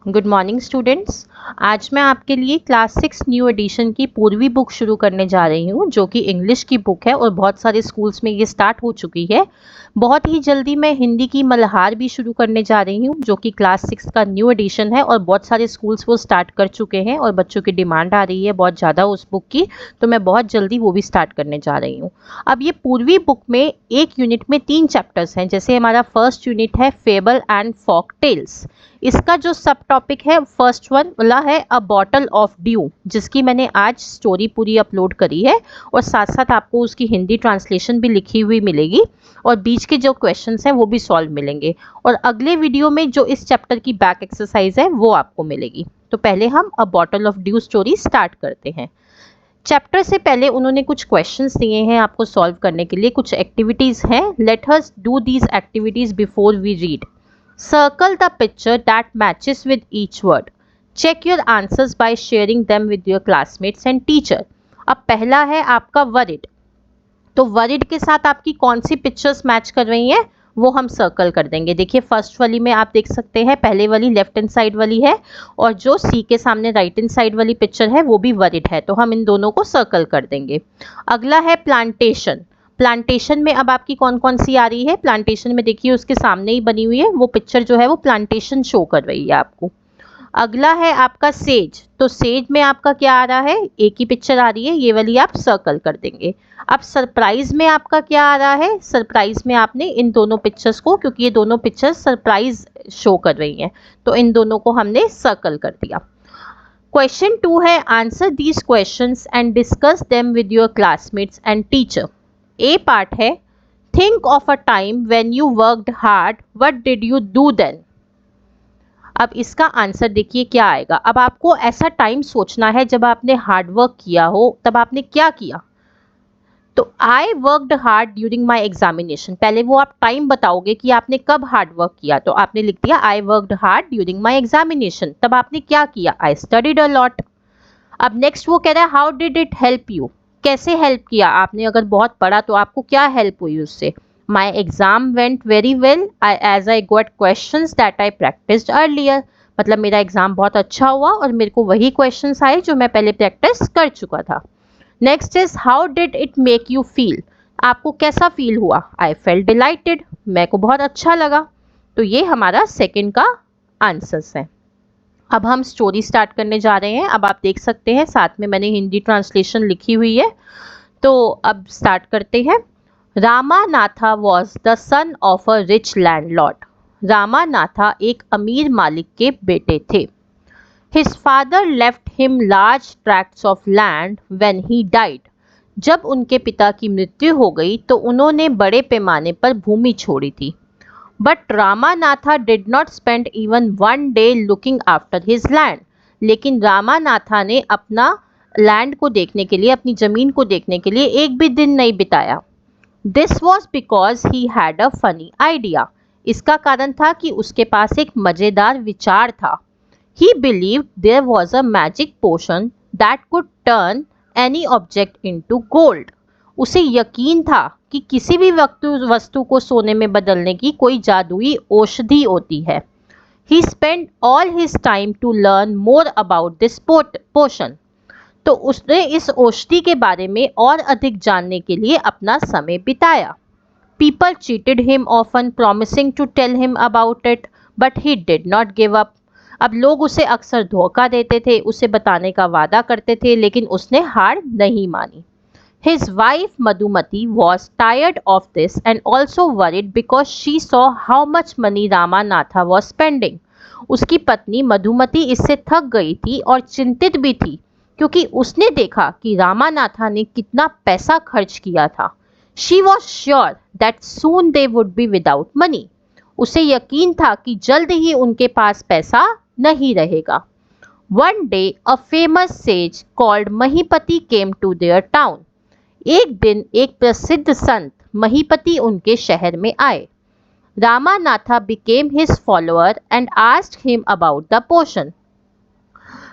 Good morning students. आज मैं आपके लिए क्लास 6 न्यू एडिशन की पूर्वी बुक शुरू करने जा रही हूँ, जो कि इंग्लिश की बुक है और बहुत सारे स्कूल्स में ये स्टार्ट हो चुकी है। बहुत ही जल्दी मैं हिंदी की मल्हार भी शुरू करने जा रही हूँ, जो कि क्लास 6 का न्यू एडिशन है और बहुत सारे स्कूल्स वो स्टार्ट कर चुके हैं और बच्चों की डिमांड आ रही है बहुत ज़्यादा उस बुक की, तो मैं बहुत जल्दी वो भी स्टार्ट करने जा रही हूँ। अब ये पूर्वी बुक में एक यूनिट में 3 चैप्टर्स हैं। जैसे हमारा फर्स्ट यूनिट है फेबल एंड फॉक टेल्स। इसका जो सब टॉपिक है फर्स्ट वन वाला है अ बॉटल ऑफ ड्यू, जिसकी मैंने आज स्टोरी पूरी अपलोड करी है और साथ साथ आपको उसकी हिंदी ट्रांसलेशन भी लिखी हुई मिलेगी और बीच के जो क्वेश्चंस हैं वो भी सॉल्व मिलेंगे। और अगले वीडियो में जो इस चैप्टर की बैक एक्सरसाइज है वो आपको मिलेगी। तो पहले हम अ bottle of due story start करते हैं। चैप्टर से पहले उन्होंने कुछ क्वेश्चंस दिए हैं आपको सॉल्व करने के लिए, कुछ एक्टिविटीज़ हैं। Let us do these activities before we read. Circle the picture that matches with each word. Check your answers by sharing them with your classmates and teacher. अब पहला है आपका worried। तो worried के साथ आपकी कौन सी पिक्चर्स मैच कर रही हैं वो हम सर्कल कर देंगे। देखिए फर्स्ट वाली में आप देख सकते हैं, पहले वाली लेफ्ट हैंड साइड वाली है और जो सी के सामने राइट हैंड साइड वाली पिक्चर है वो भी वर्रिड है, तो हम इन दोनों को सर्कल कर देंगे। अगला है प्लांटेशन। प्लांटेशन में अब आपकी कौन कौन सी आ रही है? प्लांटेशन में देखिए उसके सामने ही बनी हुई है वो पिक्चर जो है वो प्लांटेशन शो कर रही है आपको। अगला है आपका सेज। तो सेज में आपका क्या आ रहा है? एक ही पिक्चर आ रही है, ये वाली आप सर्कल कर देंगे। अब सरप्राइज में आपका क्या आ रहा है? सरप्राइज में आपने इन दोनों पिक्चर्स को, क्योंकि ये दोनों पिक्चर्स सरप्राइज शो कर रही हैं, तो इन दोनों को हमने सर्कल कर दिया। क्वेश्चन 2 है answer these questions and discuss them with your classmates and teacher. A part है think of a time when you worked hard, what did you do then. अब इसका आंसर देखिए क्या आएगा। अब आपको ऐसा टाइम सोचना है जब आपने हार्ड वर्क किया हो, तब आपने क्या किया। तो I worked hard during my examination, पहले वो आप टाइम बताओगे कि आपने कब हार्ड वर्क किया, तो आपने लिख दिया I worked hard during my examination. तब आपने क्या किया? I studied a lot. अब नेक्स्ट वो कह रहा है how did it help you, कैसे हेल्प किया आपने? अगर बहुत पढ़ा तो आपको क्या हेल्प हुई उससे? My exam went very well as I got questions that I practised earlier, मतलब मेरा एग्जाम बहुत अच्छा हुआ और मेरे को वही क्वेश्चंस आए जो मैं पहले प्रैक्टिस कर चुका था। Next is how did it make you feel, आपको कैसा फील हुआ? आई फेल्ट डिलाइटेड, मेरे को बहुत अच्छा लगा। तो ये हमारा सेकंड का आंसर्स है। अब हम स्टोरी स्टार्ट करने जा रहे हैं। अब आप देख सकते हैं साथ में मैंने हिंदी ट्रांसलेशन लिखी हुई है, तो अब स्टार्ट करते हैं। Ramanatha was the son of a rich landlord. Ramanatha एक अमीर मालिक के बेटे थे। His father left him large tracts of land when he died. जब उनके पिता की मृत्यु हो गई तो उन्होंने बड़े पैमाने पर भूमि छोड़ी थी। But Ramanatha did not spend even one day looking after his land. लेकिन रामानाथा ने अपना लैंड को देखने के लिए, अपनी ज़मीन को देखने के लिए एक भी दिन नहीं बिताया। This was because he had a funny idea. इसका कारण था कि उसके पास एक मज़ेदार विचार था। He believed there was a magic potion that could turn any object into gold. उसे यकीन था कि किसी भी वस्तु को सोने में बदलने की कोई जादुई औषधि होती है। He spend all his time to learn more about this potion. तो उसने इस औषधि के बारे में और अधिक जानने के लिए अपना समय बिताया। People cheated him often promising to tell him about it, but he did not give up. अब लोग उसे अक्सर धोखा देते थे, उसे बताने का वादा करते थे, लेकिन उसने हार नहीं मानी। His wife Madhumati was tired of this and also worried because she saw how much money Ramanatha was spending. उसकी पत्नी मधुमती इससे थक गई थी और चिंतित भी थी, क्योंकि उसने देखा कि रामानाथा ने कितना पैसा खर्च किया था। She was sure that soon they would be without money. उसे यकीन था कि जल्द ही उनके पास पैसा नहीं रहेगा। One day a famous sage called Mahipati came to their town. एक दिन एक प्रसिद्ध संत महीपति उनके शहर में आए। Ramanatha became his follower and asked him about the potion.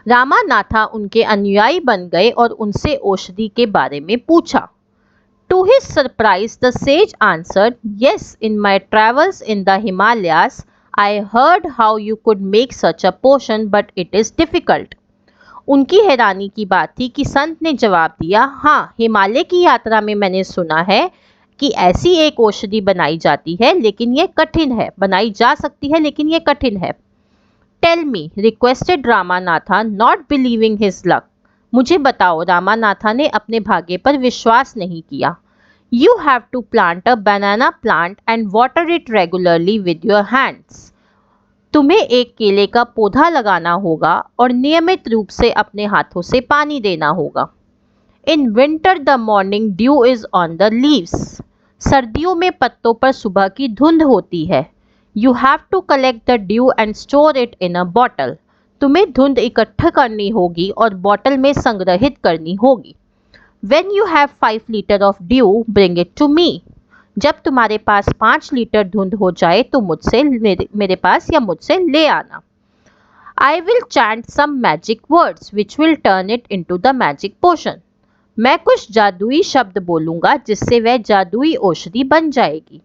Ramanatha उनके अनुयायी बन गए और उनसे औषधि के बारे में पूछा। To his surprise the sage answered, yes, in my travels in the Himalayas I heard how you could make such a potion, but it is difficult. उनकी हैरानी की बात थी कि संत ने जवाब दिया, हाँ, हिमालय की यात्रा में मैंने सुना है कि ऐसी एक औषधि बनाई जाती है, लेकिन ये कठिन है। बनाई जा सकती है, लेकिन ये कठिन है। Tell me, requested Ramanatha, not believing his luck. मुझे बताओ, रामानाथा ने अपने भाग्य पर विश्वास नहीं किया। You have to plant a banana plant and water it regularly with your hands. तुम्हें एक केले का पौधा लगाना होगा और नियमित रूप से अपने हाथों से पानी देना होगा। In winter the morning dew is on the leaves. सर्दियों में पत्तों पर सुबह की धुंध होती है। You have to collect the dew and store it in a bottle. तुम्हें धुंध इकट्ठा करनी होगी और बोतल में संग्रहित करनी होगी। When you have 5 liter of dew, bring it to me. जब तुम्हारे पास 5 लीटर धुंध हो जाए तो मुझसे मेरे पास या मुझसे ले आना। I will chant some magic words which will turn it into the magic potion. मैं कुछ जादुई शब्द बोलूँगा जिससे वह जादुई औषधि बन जाएगी।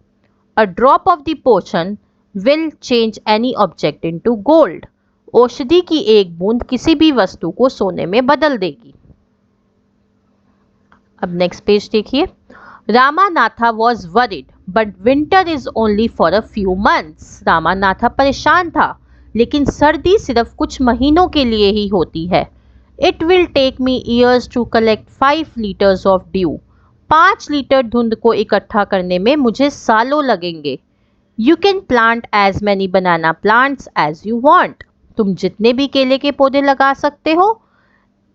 A drop of the potion will change any object into gold. औषधि की एक बूंद किसी भी वस्तु को सोने में बदल देगी। अब नेक्स्ट पेज देखिए। Ramanatha was worried but winter is only for a few months. Ramanatha परेशान था, लेकिन सर्दी सिर्फ कुछ महीनों के लिए ही होती है। It will take me years to collect 5 litres of dew. 5 litre धुंध को इकट्ठा करने में मुझे सालों लगेंगे। You can plant as many banana plants as you want. तुम जितने भी केले के पौधे लगा सकते हो,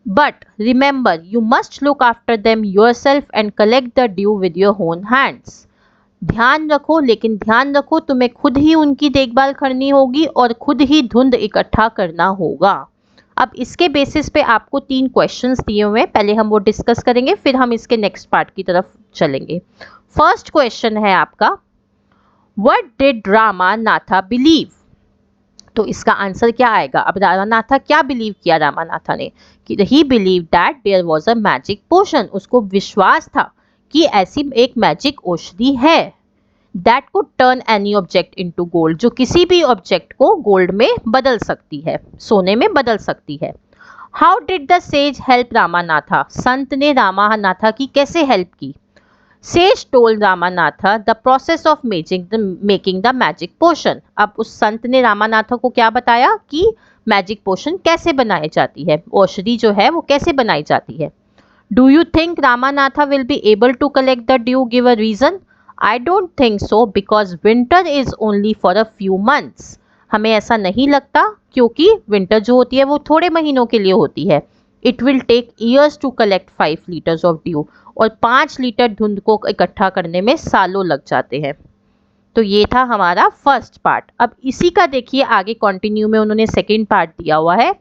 but remember you must look after them yourself and collect the dew with your own hands. ध्यान रखो, लेकिन ध्यान रखो तुम्हें खुद ही उनकी देखभाल करनी होगी और खुद ही धुंध इकट्ठा करना होगा। अब इसके बेसिस पे आपको 3 क्वेश्चंस दिए हुए हैं, पहले हम वो डिस्कस करेंगे, फिर हम इसके नेक्स्ट पार्ट की तरफ चलेंगे। फर्स्ट क्वेश्चन है आपका, व्हाट डिड रामानाथा बिलीव? तो इसका आंसर क्या आएगा? अब रामानाथा क्या बिलीव किया रामानाथा ने? कि he believe that there was a magic potion. उसको विश्वास था कि ऐसी एक मैजिक औषधि है that could turn any object into gold, जो किसी भी ऑब्जेक्ट को गोल्ड में बदल सकती है, सोने में बदल सकती है। How did the sage help Ramanatha? संत ने रामानाथा की कैसे हेल्प की? Sage told Ramanatha the process of making the magic potion. अब उस संत ने रामानाथा को क्या बताया कि मैजिक पोशन कैसे बनाई जाती है, औषधि जो है वो कैसे बनाई जाती है। Do you think Ramanatha will be able to collect the dew? Give a reason. I don't think so because winter is only for a few months. हमें ऐसा नहीं लगता क्योंकि विंटर जो होती है वो थोड़े महीनों के लिए होती है। It will take years to collect 5 liters of dew. और 5 लीटर धुंध को इकट्ठा करने में सालों लग जाते हैं। तो ये था हमारा फर्स्ट पार्ट। अब इसी का देखिए आगे कंटिन्यू में उन्होंने सेकेंड पार्ट दिया हुआ है।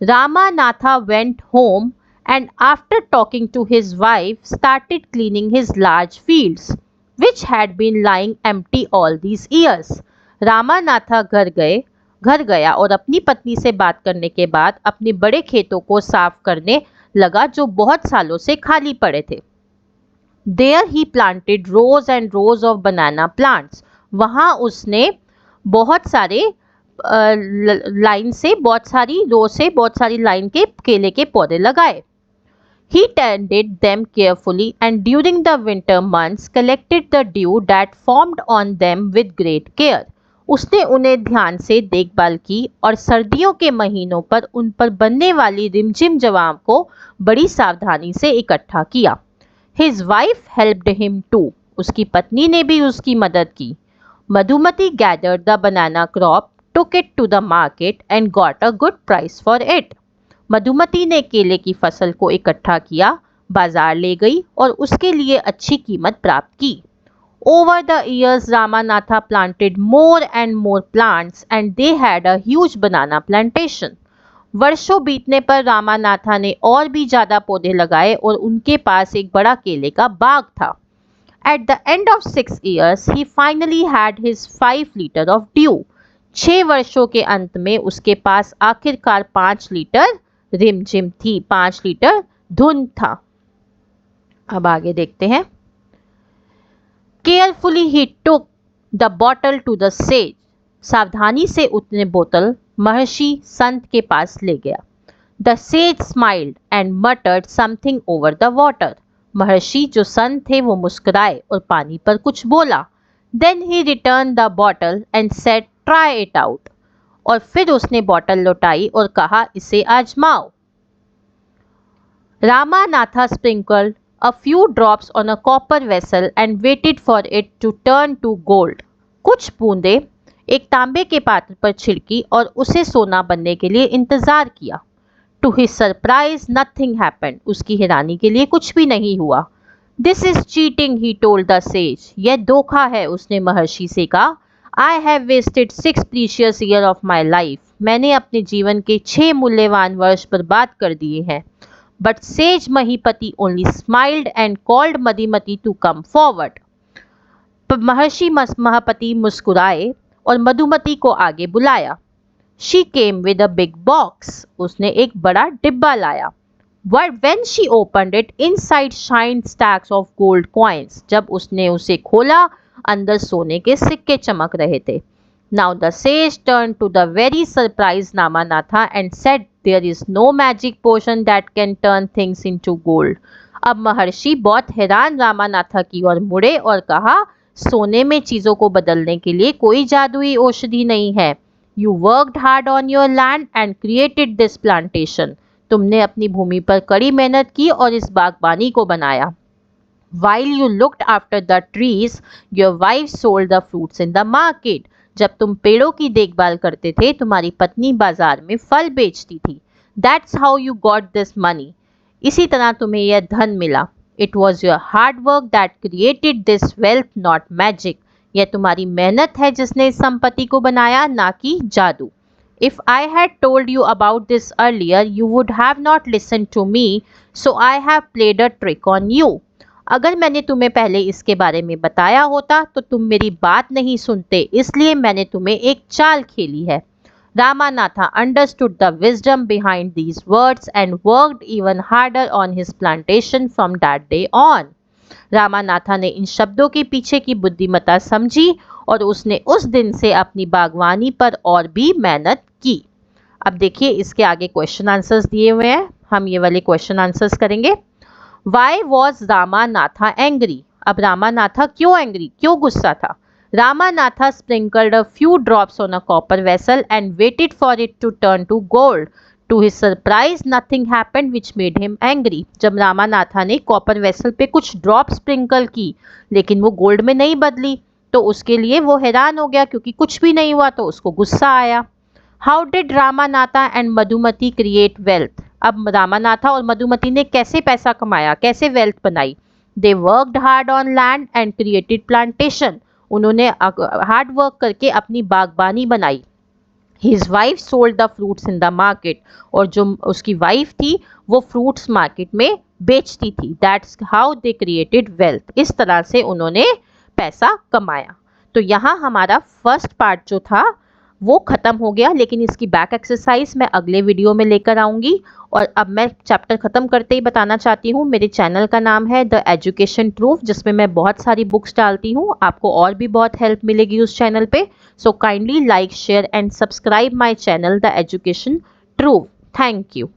Ramanatha went home and after talking to his wife started cleaning his large fields which had been lying empty all these years. Ramanatha घर गया और अपनी पत्नी से बात करने के बाद अपने बड़े खेतों को साफ करने लगा जो बहुत सालों से खाली पड़े थे। There he planted rows and rows of banana plants. वहाँ उसने बहुत सारे लाइन से बहुत सारी लाइन के केले के पौधे लगाए। He tended them carefully and during the winter months collected the dew that formed on them with great care. उसने उन्हें ध्यान से देखभाल की और सर्दियों के महीनों पर उन पर बनने वाली रिमझिम जवाब को बड़ी सावधानी से इकट्ठा किया। His wife helped him too. उसकी पत्नी ने भी उसकी मदद की। Madhumati gathered the banana crop, took it to the market and got a good price for it. Madhumati ने केले की फसल को इकट्ठा किया, बाजार ले गई और उसके लिए अच्छी कीमत प्राप्त की। Over the years, Ramanatha planted more and more plants and they had a huge banana plantation. वर्षों बीतने पर रामानाथा ने और भी ज़्यादा पौधे लगाए और उनके पास एक बड़ा केले का बाग था। At the end of 6 years, he finally had his 5 liter of dew. 6 वर्षों के अंत में उसके पास आखिरकार 5 लीटर रिमझिम थी, 5 लीटर धुंध था। अब आगे देखते हैं। Carefully he took the bottle to the sage. सावधानी से उसने बोतल महर्षि संत के पास ले गया। The sage smiled and मटर्ड something over the water. महर्षि जो संत थे वो मुस्कुराए और पानी पर कुछ बोला। Then he return the bottle and said try it out. और फिर उसने बॉटल लौटाई और कहा इसे आजमाओ। Ramanatha sprinkled a few drops on a copper vessel and waited for it to turn to gold. कुछ बूंदे एक तांबे के पात्र पर छिड़की और उसे सोना बनने के लिए इंतजार किया। To his surprise, nothing happened. उसकी हैरानी के लिए कुछ भी नहीं हुआ। This is cheating, he told the sage. यह धोखा है, उसने महर्षि से कहा। I have wasted 6 precious years of my life. मैंने अपने जीवन के 6 मूल्यवान वर्ष बर्बाद कर दिए हैं। But sage Mahipati only smiled and called Madhumati to come forward. महर्षि महापति मुस्कुराए और मधुमती को आगे बुलाया। She came with a big box. उसने एक बड़ा डिब्बा लाया। But when she opened it, inside shined stacks of gold coins. जब उसने उसे खोला, अंदर सोने के सिक्के चमक रहे थे। Now the sage turned to the very surprised Ramanatha and said, "There is no magic potion that can turn things into gold." अब महर्षि बहुत हैरान रामानाथा की ओर मुड़े और कहा, सोने में चीजों को बदलने के लिए कोई जादुई औषधि नहीं है। You worked hard on your land and created this plantation. तुमने अपनी भूमि पर कड़ी मेहनत की और इस बागबानी को बनाया। While you looked after the trees, your wife sold the fruits in the market. जब तुम पेड़ों की देखभाल करते थे, तुम्हारी पत्नी बाजार में फल बेचती थी। That's how you got this money. इसी तरह तुम्हें यह धन मिला। It was your hard work that created this wealth, not magic. यह तुम्हारी मेहनत है जिसने इस संपत्ति को बनाया, ना कि जादू। If I had told you about this earlier, you would have not listened to me, so I have played a trick on you. अगर मैंने तुम्हें पहले इसके बारे में बताया होता तो तुम मेरी बात नहीं सुनते, इसलिए मैंने तुम्हें एक चाल खेली है। Ramanatha understood the wisdom behind these words and worked even harder on his plantation from that day on. Ramanatha ने इन शब्दों के पीछे की बुद्धिमत्ता समझी और उसने उस दिन से अपनी बागवानी पर और भी मेहनत की। अब देखिए इसके आगे क्वेश्चन आंसर्स दिए हुए हैं, हम ये वाले क्वेश्चन आंसर्स करेंगे। Why was Ramanatha angry? अब रामानाथा क्यों एंग्री, क्यों गुस्सा था? Ramanatha sprinkled a few drops on a copper vessel and waited for it to turn to gold. To his surprise, nothing happened which made him angry. जब रामानाथा ने copper vessel पे कुछ drop sprinkle की, लेकिन वो गोल्ड में नहीं बदली, तो उसके लिए वो हैरान हो गया क्योंकि कुछ भी नहीं हुआ, तो उसको गुस्सा आया। How did Ramanatha and Madhumati create wealth? अब रामानाथा और मधुमती ने कैसे पैसा कमाया, कैसे वेल्थ बनाई? They worked hard on land and created plantation. उन्होंने हार्ड वर्क करके अपनी बागबानी बनाई। His wife sold the fruits in the market. और जो उसकी वाइफ थी वो फ्रूट्स मार्केट में बेचती थी। That's how they created wealth. इस तरह से उन्होंने पैसा कमाया। तो यहाँ हमारा फर्स्ट पार्ट जो था वो ख़त्म हो गया, लेकिन इसकी बैक एक्सरसाइज मैं अगले वीडियो में लेकर आऊँगी। और अब मैं चैप्टर ख़त्म करते ही बताना चाहती हूँ, मेरे चैनल का नाम है द एजुकेशन ट्रूथ, जिसमें मैं बहुत सारी बुक्स डालती हूँ। आपको और भी बहुत हेल्प मिलेगी उस चैनल पे। So kindly like, share and subscribe my channel the education truth. Thank you.